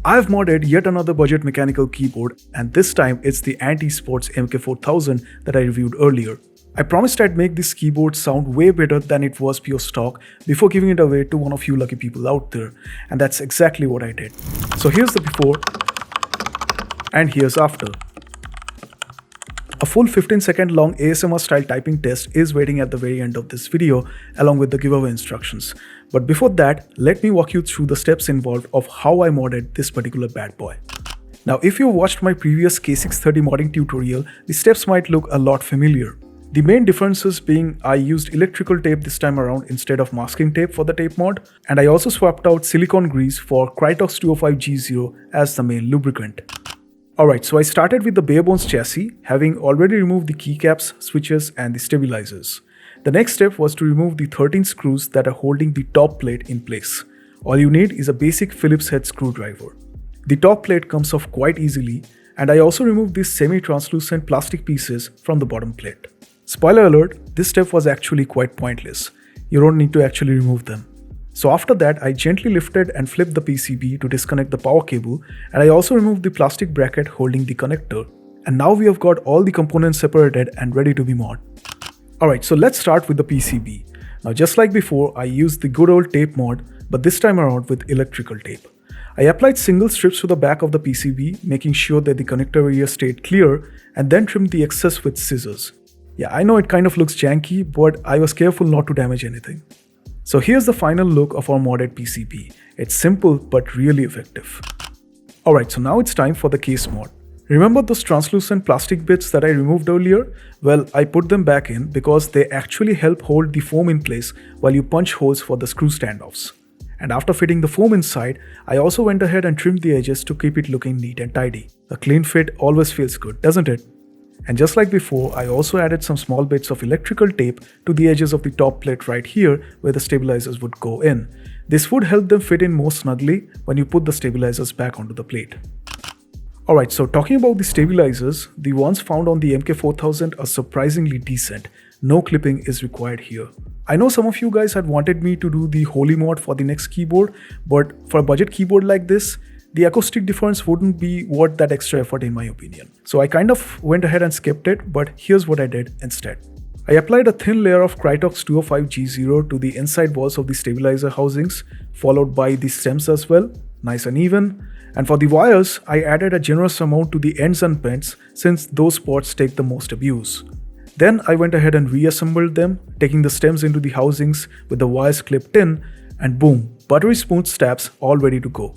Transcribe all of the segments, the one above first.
I've modded yet another budget mechanical keyboard, and this time it's the Ant Esports MK4000 that I reviewed earlier. I promised I'd make this keyboard sound way better than it was pure stock before giving it away to one of you lucky people out there, and that's exactly what I did. So here's the before and here's after. A full 15-second long ASMR style typing test is waiting at the very end of this video along with the giveaway instructions. But before that, let me walk you through the steps involved of how I modded this particular bad boy. Now if you watched my previous K630 modding tutorial, the steps might look a lot familiar. The main differences being I used electrical tape this time around instead of masking tape for the tape mod, and I also swapped out silicone grease for Krytox 205G0 as the main lubricant. Alright, so I started with the bare bones chassis, having already removed the keycaps, switches and the stabilizers. The next step was to remove the 13 screws that are holding the top plate in place. All you need is a basic Phillips head screwdriver. The top plate comes off quite easily, and I also removed these semi-translucent plastic pieces from the bottom plate. Spoiler alert, this step was actually quite pointless. You don't need to actually remove them. So after that, I gently lifted and flipped the PCB to disconnect the power cable, and I also removed the plastic bracket holding the connector. And now we have got all the components separated and ready to be mod. Alright, so let's start with the PCB. Now just like before, I used the good old tape mod, but this time around with electrical tape. I applied single strips to the back of the PCB, making sure that the connector area stayed clear, and then trimmed the excess with scissors. Yeah, I know it kind of looks janky, but I was careful not to damage anything. So here's the final look of our modded PCB. It's simple but really effective. Alright, so now it's time for the case mod. Remember those translucent plastic bits that I removed earlier? Well, I put them back in because they actually help hold the foam in place while you punch holes for the screw standoffs. And after fitting the foam inside, I also went ahead and trimmed the edges to keep it looking neat and tidy. A clean fit always feels good, doesn't it? And just like before, I also added some small bits of electrical tape to the edges of the top plate right here where the stabilizers would go in. This would help them fit in more snugly when you put the stabilizers back onto the plate. Alright, so talking about the stabilizers, the ones found on the MK4000 are surprisingly decent. No clipping is required here. I know some of you guys had wanted me to do the holy mod for the next keyboard, but for a budget keyboard like this, the acoustic difference wouldn't be worth that extra effort in my opinion. So I kind of went ahead and skipped it, but here's what I did instead. I applied a thin layer of Krytox 205G0 to the inside walls of the stabilizer housings, followed by the stems as well, nice and even. And for the wires, I added a generous amount to the ends and pins since those spots take the most abuse. Then I went ahead and reassembled them, taking the stems into the housings with the wires clipped in, and boom, buttery smooth stabs all ready to go.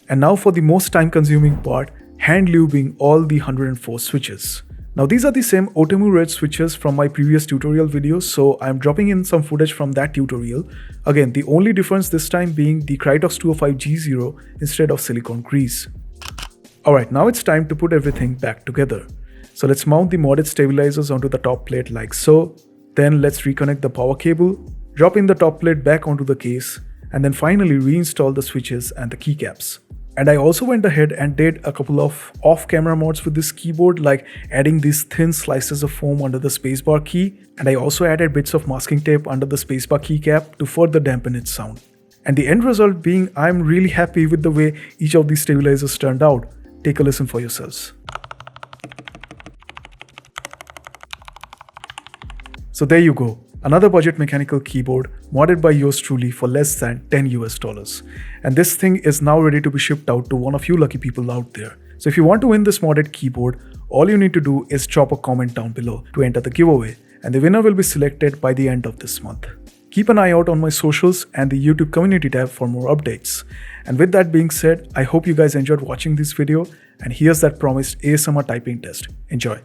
And now for the most time-consuming part, hand lubing all the 104 switches. Now these are the same Outemu red switches from my previous tutorial videos, so I'm dropping in some footage from that tutorial. Again, the only difference this time being the Krytox 205G0 instead of silicone grease. Alright, now it's time to put everything back together. So let's mount the modded stabilizers onto the top plate like so. Then let's reconnect the power cable, drop in the top plate back onto the case, and then finally reinstall the switches and the keycaps. And I also went ahead and did a couple of off-camera mods with this keyboard, like adding these thin slices of foam under the spacebar key, and I also added bits of masking tape under the spacebar keycap to further dampen its sound. And the end result being I'm really happy with the way each of these stabilizers turned out. Take a listen for yourselves. So there you go. Another budget mechanical keyboard modded by yours truly for less than $10 US. And this thing is now ready to be shipped out to one of you lucky people out there. So if you want to win this modded keyboard, all you need to do is drop a comment down below to enter the giveaway, and the winner will be selected by the end of this month. Keep an eye out on my socials and the YouTube community tab for more updates. And with that being said, I hope you guys enjoyed watching this video, and here's that promised ASMR typing test. Enjoy.